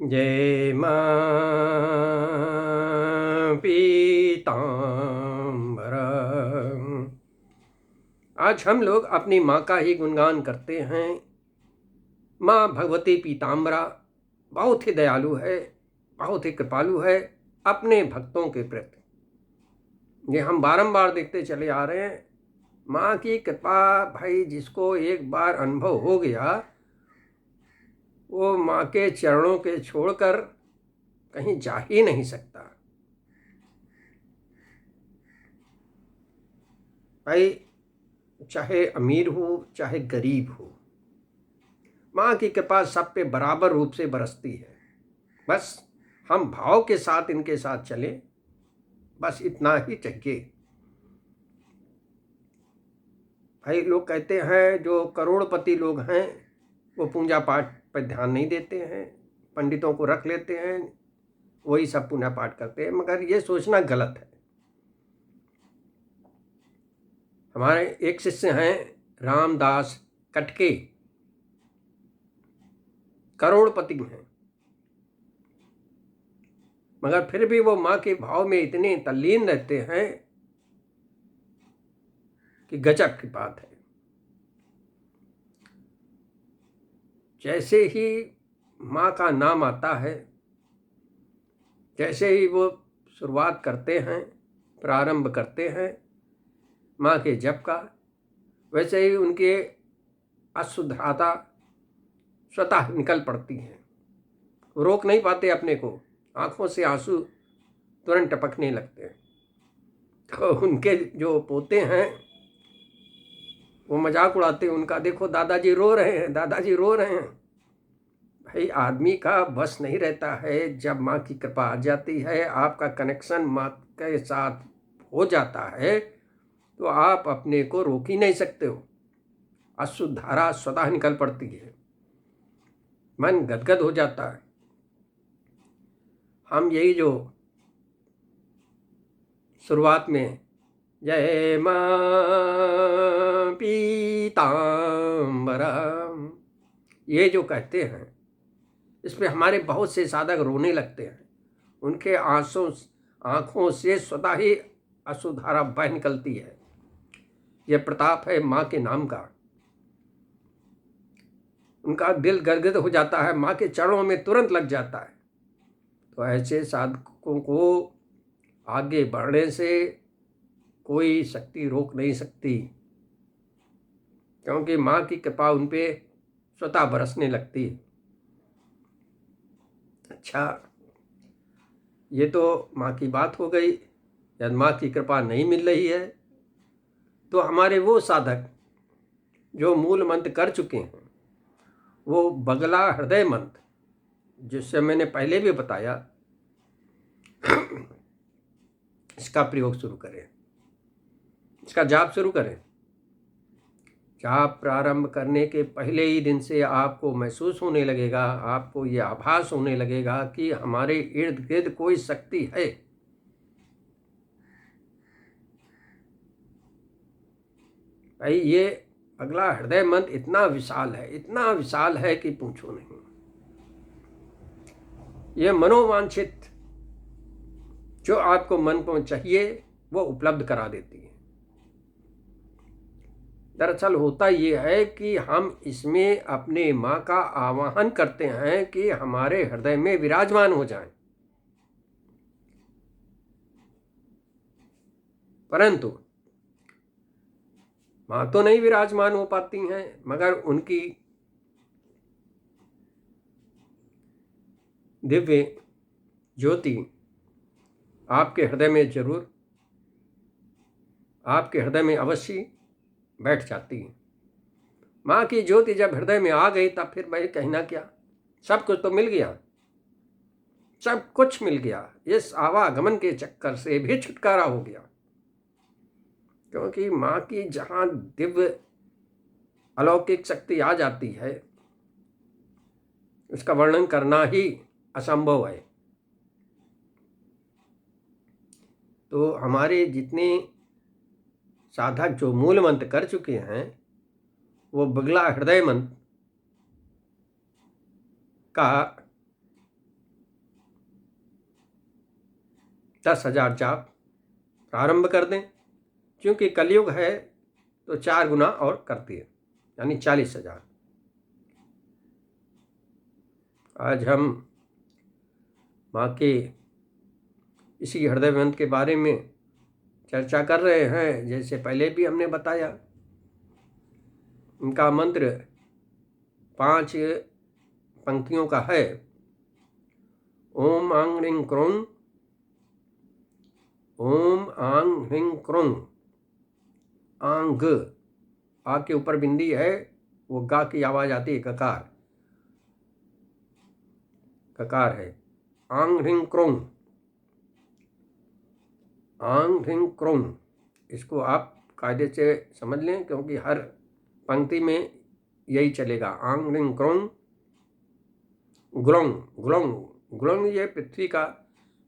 जय मां पीताम्बर। आज हम लोग अपनी माँ का ही गुणगान करते हैं। माँ भगवती पीताम्बरा बहुत ही दयालु है, बहुत ही कृपालु है अपने भक्तों के प्रति। ये हम बारंबार देखते चले आ रहे हैं। माँ की कृपा भाई जिसको एक बार अनुभव हो गया वो माँ के चरणों के छोड़कर कहीं जा ही नहीं सकता। भाई चाहे अमीर हो चाहे गरीब हो, माँ की कृपा सब पे बराबर रूप से बरसती है। बस हम भाव के साथ इनके साथ चलें, बस इतना ही चाहिए। भाई लोग कहते हैं जो करोड़पति लोग हैं वो पूजा पाठ पर ध्यान नहीं देते हैं, पंडितों को रख लेते हैं, वही सब पूजा पाठ करते हैं, मगर ये सोचना गलत है। हमारे एक शिष्य हैं रामदास कटके, करोड़पति हैं, मगर फिर भी वो माँ के भाव में इतने तल्लीन रहते हैं कि गजब की बात है। जैसे ही माँ का नाम आता है, जैसे ही वो शुरुआत करते हैं, प्रारंभ करते हैं माँ के जप का, वैसे ही उनके अशुद्धता स्वतः निकल पड़ती हैं। रोक नहीं पाते अपने को, आंखों से आंसू तुरंत टपकने लगते हैं। तो उनके जो पोते हैं वो मजाक उड़ाते हैं उनका, देखो दादाजी रो रहे हैं, दादाजी रो रहे हैं। भाई आदमी का बस नहीं रहता है, जब माँ की कृपा आ जाती है, आपका कनेक्शन माँ के साथ हो जाता है तो आप अपने को रोक ही नहीं सकते हो। अशुद्ध धारा स्वतः निकल पड़ती है, मन गदगद हो जाता है। हम यही जो शुरुआत में जय मां पीताम्बरा ये जो कहते हैं, इस पे हमारे बहुत से साधक रोने लगते हैं। उनके आंखों से स्वतः ही अश्रुधारा बह निकलती है। यह प्रताप है माँ के नाम का। उनका दिल गदगद हो जाता है, माँ के चरणों में तुरंत लग जाता है। तो ऐसे साधकों को आगे बढ़ने से कोई शक्ति रोक नहीं सकती, क्योंकि माँ की कृपा उन पे स्वतः बरसने लगती है। अच्छा, ये तो माँ की बात हो गई। यदि माँ की कृपा नहीं मिल रही है तो हमारे वो साधक जो मूल मंत्र कर चुके हैं, वो बगला हृदय मंत्र जिससे मैंने पहले भी बताया, इसका प्रयोग शुरू करें, इसका जाप शुरू करें। जाप प्रारंभ करने के पहले ही दिन से आपको महसूस होने लगेगा, आपको ये आभास होने लगेगा कि हमारे इर्द गिर्द कोई शक्ति है। भाई ये अगला हृदय मंत्र इतना विशाल है, इतना विशाल है कि पूछो नहीं। ये मनोवांछित जो आपको मन को चाहिए वो उपलब्ध करा देती है। दरअसल होता ये है कि हम इसमें अपने माँ का आवाहन करते हैं कि हमारे हृदय में विराजमान हो जाएं, परंतु माँ तो नहीं विराजमान हो पाती हैं, मगर उनकी दिव्य ज्योति आपके हृदय में जरूर, आपके हृदय में अवश्य बैठ जाती है। माँ की ज्योति जब हृदय में आ गई तब फिर भाई कहना क्या, सब कुछ तो मिल गया, सब कुछ मिल गया। इस आवागमन के चक्कर से भी छुटकारा हो गया, क्योंकि माँ की जहाँ दिव्य अलौकिक शक्ति आ जाती है उसका वर्णन करना ही असंभव है। तो हमारे जितने साधक जो मूल मंत्र कर चुके हैं वो बगला हृदय मंत्र का 10,000 जाप प्रारंभ कर दें, क्योंकि कलयुग है तो 4 गुना और करती है, यानी 40,000। आज हम माँ के इसी हृदय मंत्र के बारे में चर्चा कर रहे हैं। जैसे पहले भी हमने बताया, इनका मंत्र 5 पंक्तियों का है। ओम आंग ह्रीं क्रों, ओम आंग ह्रीं क्रों। आंग, आ के ऊपर बिंदी है, वो गा की आवाज आती है, ककार, ककार है। आंग ह्रीं क्रों, आंग ह्रीं क्रों। इसको आप कायदे से समझ लें, क्योंकि हर पंक्ति में यही चलेगा। आंग ह्रीं क्रों ग्लोंग, ग्लोंग, ग्लोंग ये पृथ्वी का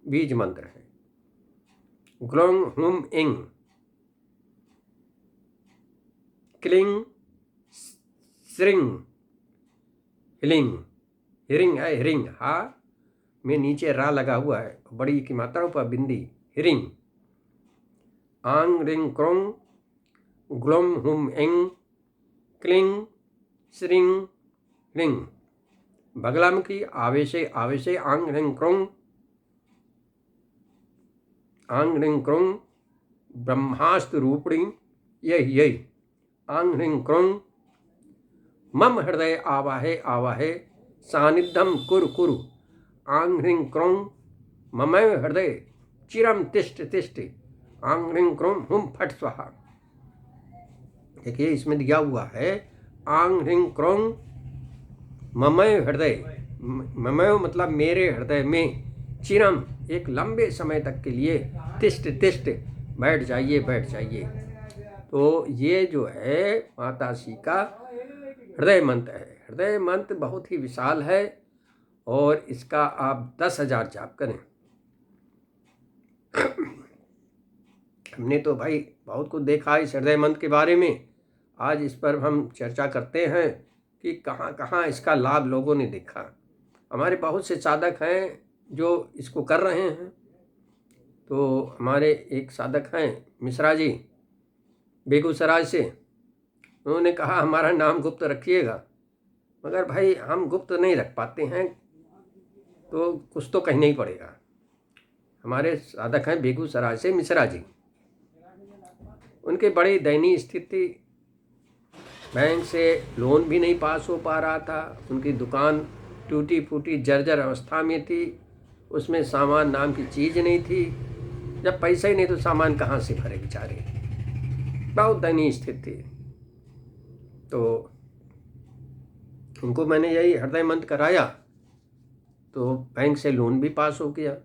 बीज मंत्र है। ग्लोंग हुम इंग, क्लिंग श्रिंग हिलिंग। हिरिंग है, हिरिंग, हा में नीचे रा लगा हुआ है, बड़ी की मात्राओं पर बिंदी, हिरिंग। आंग रिंग क्रों ग्लोम हुम इंग क्लिंग श्रिंग रिंग। बगलामुखी आवेशे आवेशे आंग रिंग क्रों, आंग रिंग क्रों ब्रह्मास्त्र रूपिणी यही यही। आंग रिंग क्रों मम हृदय आवाहे आवाहे सानिध्यम कुरु कुरु। आंग ह्रीं क्रों ममैव हृदय चिरम तिष्ठ तिष्ठ। आंग ह्रीं क्रों हुम फट स्वाहा। देखिए इसमें दिया हुआ है, आंग ह्रीं क्रों ममैव हृदय, ममैव मतलब मेरे हृदय में, चिरम एक लंबे समय तक के लिए, तिष्ठ तिष्ठ बैठ जाइए बैठ जाइए। तो ये जो है माता श्री का हृदय मंत्र है। हृदय मंत्र बहुत ही विशाल है और इसका आप 10,000 जाप करें। हमने तो भाई बहुत कुछ देखा इस हृदय मंत्र के बारे में। आज इस पर हम चर्चा करते हैं कि कहाँ कहाँ इसका लाभ लोगों ने देखा। हमारे बहुत से साधक हैं जो इसको कर रहे हैं। तो हमारे एक साधक हैं मिश्रा जी, बेगूसराय से, उन्होंने कहा हमारा नाम गुप्त रखिएगा। मगर भाई हम गुप्त नहीं रख पाते हैं, तो कुछ तो कहना ही पड़ेगा। हमारे साधक हैं बेगूसराय से मिश्रा जी, उनके बड़ी दयनीय स्थिति, बैंक से लोन भी नहीं पास हो पा रहा था, उनकी दुकान टूटी फूटी जर्जर अवस्था में थी, उसमें सामान नाम की चीज़ नहीं थी। जब पैसा ही नहीं तो सामान कहाँ से भरे बेचारे, बहुत दयनीय स्थिति थी। तो उनको मैंने यही हृदय मंत्र कराया तो बैंक से लोन भी पास हो गया।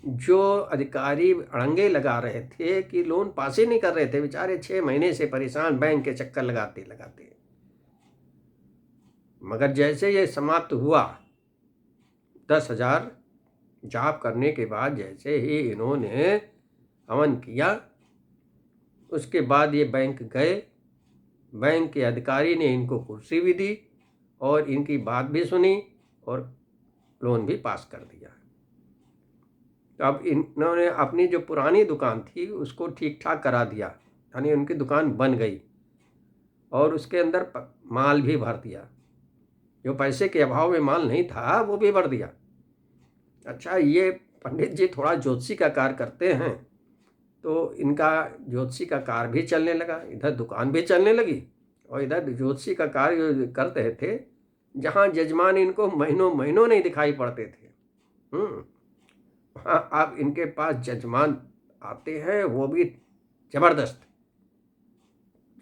जो अधिकारी अड़ंगे लगा रहे थे कि लोन पास ही नहीं कर रहे थे, बेचारे 6 महीने से परेशान, बैंक के चक्कर लगाते लगाते। मगर जैसे ये समाप्त हुआ, 10,000 जाप करने के बाद जैसे ही इन्होंने हवन किया, उसके बाद ये बैंक गए। बैंक के अधिकारी ने इनको कुर्सी भी दी और इनकी बात भी सुनी और लोन भी पास कर दिया। तो अब इन्होंने अपनी जो पुरानी दुकान थी उसको ठीक ठाक करा दिया, यानी उनकी दुकान बन गई और उसके अंदर माल भी भर दिया। जो पैसे के अभाव में माल नहीं था वो भी भर दिया। अच्छा, ये पंडित जी थोड़ा ज्योतिषी का कार्य करते हैं, तो इनका ज्योतिषी का कार्य भी चलने लगा, इधर दुकान भी चलने लगी और इधर ज्योतिषी का कार्य करते थे। जहाँ जजमान इनको महीनों महीनों नहीं दिखाई पड़ते थे, वहाँ अब इनके पास जजमान आते हैं, वो भी जबरदस्त।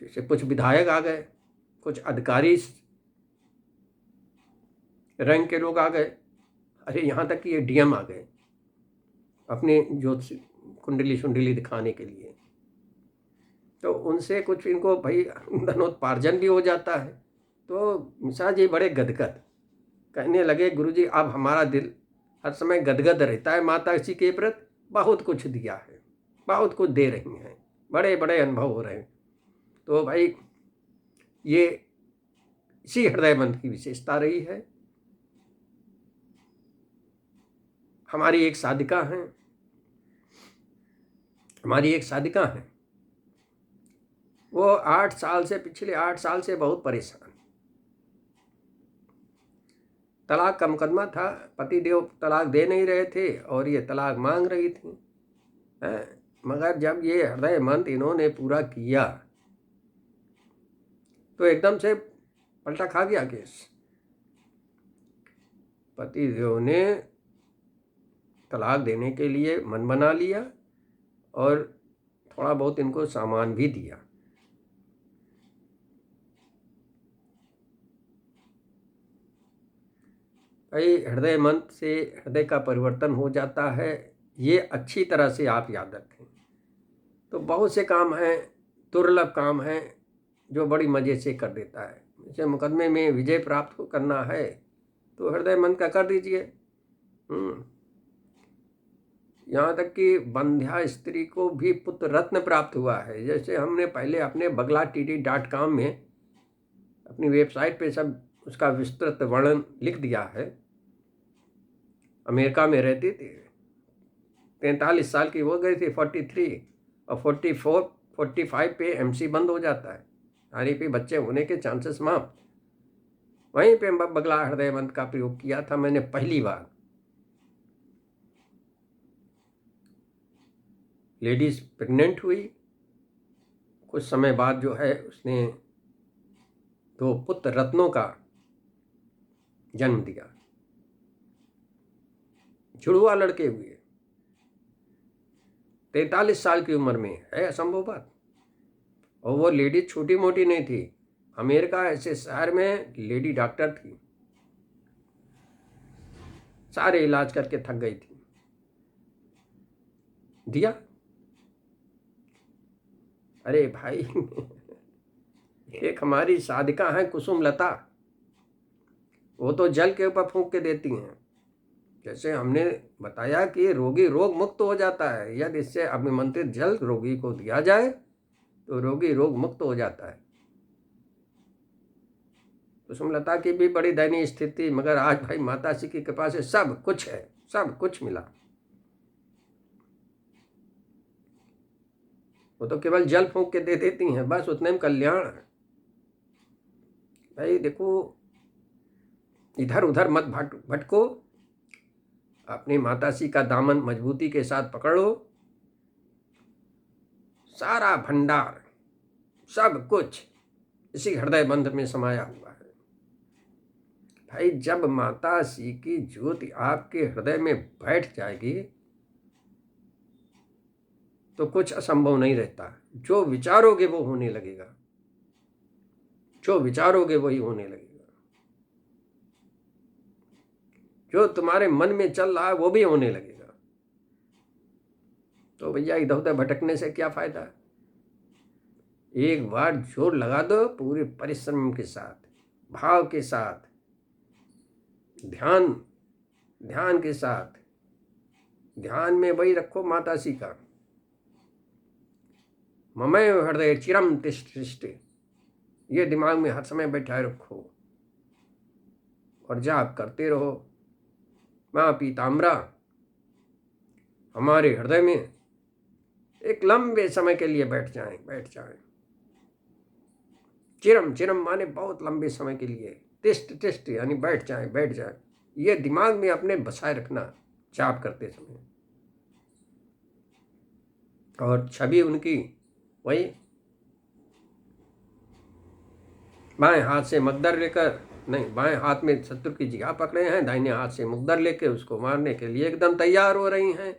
जैसे कुछ विधायक आ गए, कुछ अधिकारी रैंक के लोग आ गए, अरे यहाँ तक कि ये डीएम आ गए अपने ज्योतिष कुंडली शुंडली दिखाने के लिए। तो उनसे कुछ इनको भाई धनोत्पार्जन भी हो जाता है। तो मिश्रा जी बड़े गदगद, कहने लगे गुरुजी अब हमारा दिल हर समय गदगद रहता है, माता जी के प्रति बहुत कुछ दिया है, बहुत कुछ दे रही हैं, बड़े बड़े अनुभव हो रहे हैं। तो भाई ये इसी हृदय मंत्र की विशेषता रही है। हमारी एक साधिका हैं, हमारी एक साधिका है, वो 8 साल से, पिछले 8 साल से बहुत परेशान। तलाक का मुकदमा था, पति देव तलाक दे नहीं रहे थे और ये तलाक मांग रही थी। मगर जब ये हृदय मंत्र इन्होंने पूरा किया तो एकदम से पलटा खा गया केस। पति देव ने तलाक देने के लिए मन बना लिया और थोड़ा बहुत इनको सामान भी दिया। भाई हृदय मंत्र से हृदय का परिवर्तन हो जाता है, ये अच्छी तरह से आप याद रखें। तो बहुत से काम हैं, दुर्लभ काम हैं जो बड़ी मज़े से कर देता है। जैसे मुकदमे में विजय प्राप्त करना है तो हृदय मंत्र का कर दीजिए। यहाँ तक कि बंध्या स्त्री को भी पुत्र रत्न प्राप्त हुआ है। जैसे हमने पहले अपने baglattt.com में अपनी वेबसाइट पे सब उसका विस्तृत वर्णन लिख दिया है। अमेरिका में रहती थी, 43 साल की हो गई थी, 43 और 45 पे MC बंद हो जाता है, यानी पे बच्चे होने के चांसेस समाप्त। वहीं पे बगला हृदय मंत्र का प्रयोग किया था मैंने पहली बार। लेडीज प्रेग्नेंट हुई, कुछ समय बाद जो है उसने 2 पुत्र रत्नों का जन्म दिया, जुड़वा लड़के हुए। 43 साल की उम्र में, है असंभव बात। और वो लेडी छोटी मोटी नहीं थी, अमेरिका ऐसे शहर में लेडी डॉक्टर थी, सारे इलाज करके थक गई थी, दिया। अरे भाई एक हमारी साधिका है कुसुम लता, वो तो जल के ऊपर फूंक के देती हैं। जैसे हमने बताया कि रोगी रोग मुक्त हो जाता है, यदि इससे अभिमंत्रित जल रोगी को दिया जाए तो रोगी रोग मुक्त हो जाता है। कुसुम लता की भी बड़ी दयनीय स्थिति, मगर आज भाई माता श्री की कृपा से सब कुछ है, सब कुछ मिला। वो तो केवल जल फूंक के दे देती हैं, बस उतने में कल्याण है। भाई देखो, इधर उधर मत भटको, अपनी माताश्री का दामन मजबूती के साथ पकड़ लो। सारा भंडार, सब कुछ इसी हृदय मंत्र में समाया हुआ है। भाई जब माताश्री की ज्योति आपके हृदय में बैठ जाएगी तो कुछ असंभव नहीं रहता। जो विचारोगे वो होने लगेगा, जो विचारोगे वही होने लगेगा। जो तुम्हारे मन में चल रहा है वो भी होने लगेगा। तो भैया इधर उधर भटकने से क्या फायदा। एक बार जोर लगा दो पूरे परिश्रम के साथ, भाव के साथ, ध्यान के साथ। ध्यान में वही रखो माताश्री का ममय हृदय चिरम तिष्ठ, ये दिमाग में हर समय बैठाए रखो और जाप करते रहो। माँ पीताम्बरा हमारे हृदय में एक लंबे समय के लिए बैठ जाएं। चिरम माने बहुत लंबे समय के लिए, तिष्ठ यानी बैठ जाएं। ये दिमाग में अपने बसाए रखना जाप करते समय। और छवि उनकी वही बाएं हाथ से मकदर लेकर, नहीं, बाएं हाथ में शत्रु की जिहा पकड़े हैं, दाहिने हाथ से मुकदर लेके उसको मारने के लिए एकदम तैयार हो रही हैं।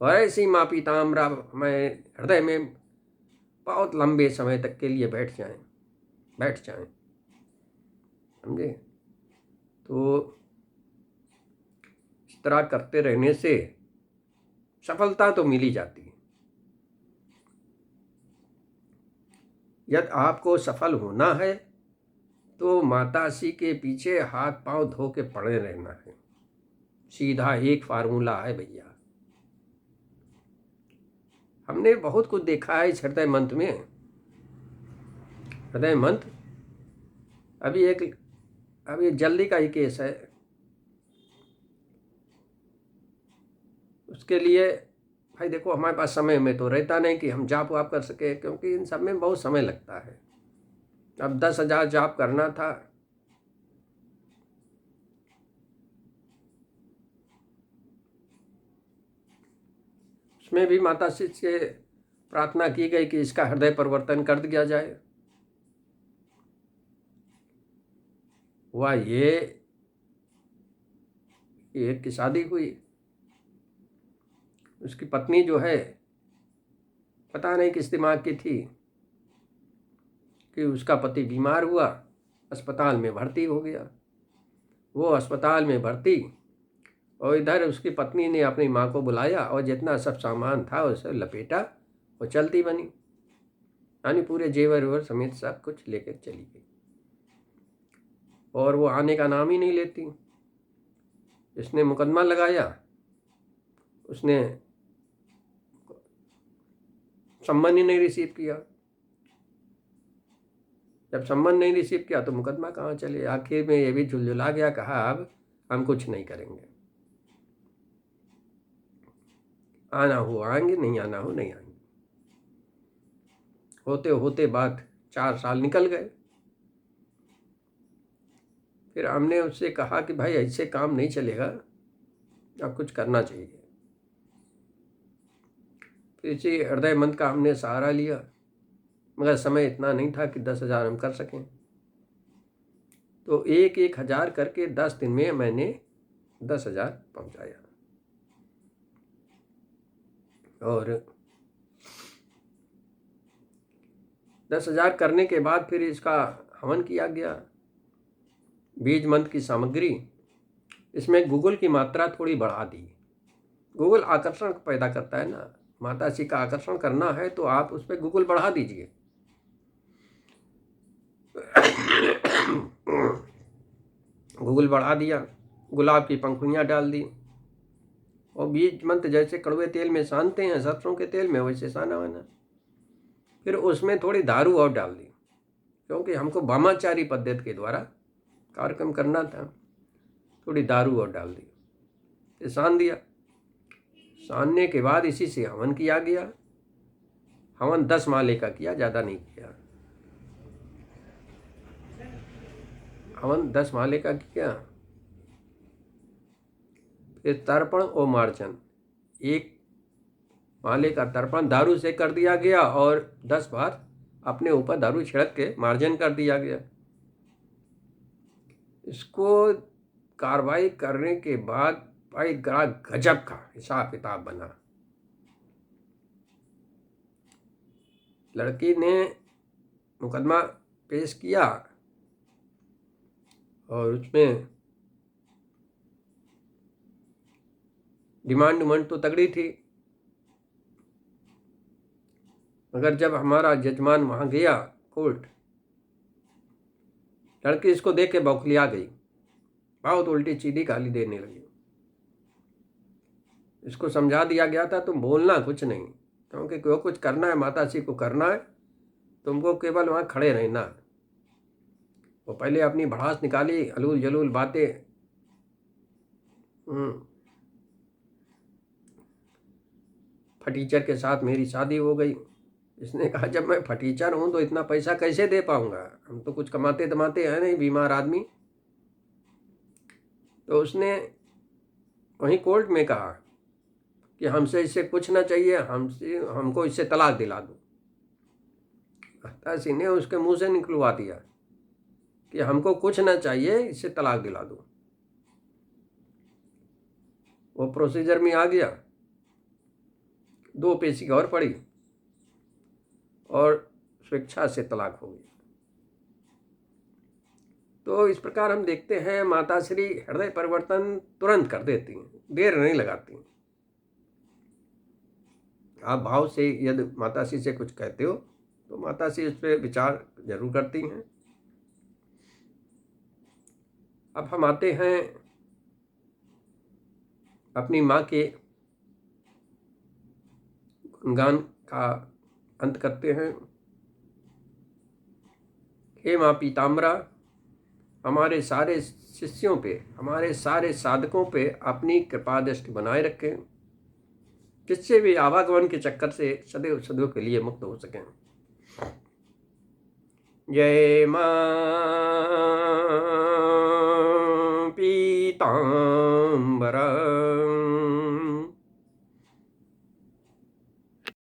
और ऐसी माँ पीताम्बरा मैं हृदय में बहुत लंबे समय तक के लिए बैठ जाएं, समझे। तो इस तरह करते रहने से सफलता तो मिल ही जाती है। यदि आपको सफल होना है तो माताश्री के पीछे हाथ पांव धो के पड़े रहना है। सीधा एक फार्मूला है भैया। हमने बहुत कुछ देखा है इस हृदय मंत्र में। हृदय मंत्र अभी जल्दी का ही केस है, उसके लिए भाई देखो, हमारे पास समय में तो रहता नहीं कि हम जाप वाप कर सके, क्योंकि इन सब में बहुत समय लगता है। अब 10,000 जाप करना था, उसमें भी माता श्री से प्रार्थना की गई कि इसका हृदय परिवर्तन कर दिया जाए। हुआ ये एक की शादी हुई, उसकी पत्नी जो है पता नहीं किस दिमाग की थी कि उसका पति बीमार हुआ, अस्पताल में भर्ती हो गया। वो अस्पताल में भर्ती, और इधर उसकी पत्नी ने अपनी माँ को बुलाया और जितना सब सामान था उसे लपेटा, वो चलती बनी, यानी पूरे जेवर वेवर समेत सब कुछ लेकर चली गई, और वो आने का नाम ही नहीं लेती। इसने मुकदमा लगाया, उसने सम्मान ही नहीं रिसीव किया। जब सम्मान नहीं रिसीव किया तो मुकदमा कहाँ चले। आखिर में ये भी झुलझुला गया, कहा अब हम कुछ नहीं करेंगे, आना हो आएंगे, नहीं आना हो नहीं आएंगे। होते होते बाद 4 साल निकल गए। फिर हमने उससे कहा कि भाई ऐसे काम नहीं चलेगा, अब कुछ करना चाहिए। फिर इसी हृदय मंद का हमने सहारा लिया, मगर समय इतना नहीं था कि 10,000 हम कर सकें। तो 1,000 करके 10 दिन में मैंने 10,000 पहुंचाया। और 10,000 करने के बाद फिर इसका हवन किया गया। बीज मंत्र की सामग्री, इसमें गूगल की मात्रा थोड़ी बढ़ा दी। गूगल आकर्षण पैदा करता है ना, माता श्री का आकर्षण करना है तो आप उस पर गूगल बढ़ा दीजिए। गूगल बढ़ा दिया, गुलाब की पंखुड़ियाँ डाल दी, और बीज मंत्र जैसे कड़वे तेल में सानते हैं, सरसों के तेल में वैसे साना वाना। फिर उसमें थोड़ी दारू और डाल दी, क्योंकि हमको वामाचारी पद्धति के द्वारा कार्यक्रम करना था। थोड़ी दारू और डाल दी, फिर सान दिया। सानने के बाद इसी से हवन किया गया। हवन 10 माले का किया, ज़्यादा नहीं किया। हवन 10 माले का किया। फिर तर्पण और मार्जन, 1 माले का तर्पण दारू से कर दिया गया, और 10 बार अपने ऊपर दारू छिड़क के मार्जन कर दिया गया। इसको कार्रवाई करने के बाद भाई बड़ा गजब का हिसाब किताब बना। लड़की ने मुकदमा पेश किया, और उसमें डिमांड तो तगड़ी थी, मगर जब हमारा जजमान वहाँ गया कोर्ट, लड़की इसको देख के बौखलिया गई, बहुत उल्टी सीधी गाली देने लगी। इसको समझा दिया गया था तुम बोलना कुछ नहीं, क्योंकि जो कुछ करना है माता श्री को करना है, तुमको केवल वहाँ खड़े रहना। वो पहले अपनी भड़ास निकाली, अलूल जलूल बातें। फटीचर के साथ मेरी शादी हो गई। इसने कहा जब मैं फटीचर हूँ तो इतना पैसा कैसे दे पाऊंगा, हम तो कुछ कमाते दमाते हैं नहीं, बीमार आदमी। तो उसने वहीं कोर्ट में कहा कि हमसे इससे कुछ ना चाहिए, हमको इससे तलाक दिला दो। माता श्री ने उसके मुंह से निकलवा दिया कि हमको कुछ ना चाहिए, इससे तलाक दिला दो। वो प्रोसीजर में आ गया, 2 पेशी और पड़ी, और स्वेच्छा से तलाक हो गई। तो इस प्रकार हम देखते हैं माता श्री हृदय परिवर्तन तुरंत कर देती हैं, देर नहीं लगाती। आप भाव से यदि माता श्री से कुछ कहते हो तो माता श्री उस पर विचार जरूर करती हैं। अब हम आते हैं अपनी माँ के गुणगान का अंत करते हैं। हे माँ पीताम्बरा, हमारे सारे शिष्यों पे, हमारे सारे साधकों पे अपनी कृपा दृष्टि बनाए रखें। जिससे भी आवागमन के चक्कर से सदैव सदैव के लिए मुक्त हो सकें। जय मां पीतांबरा।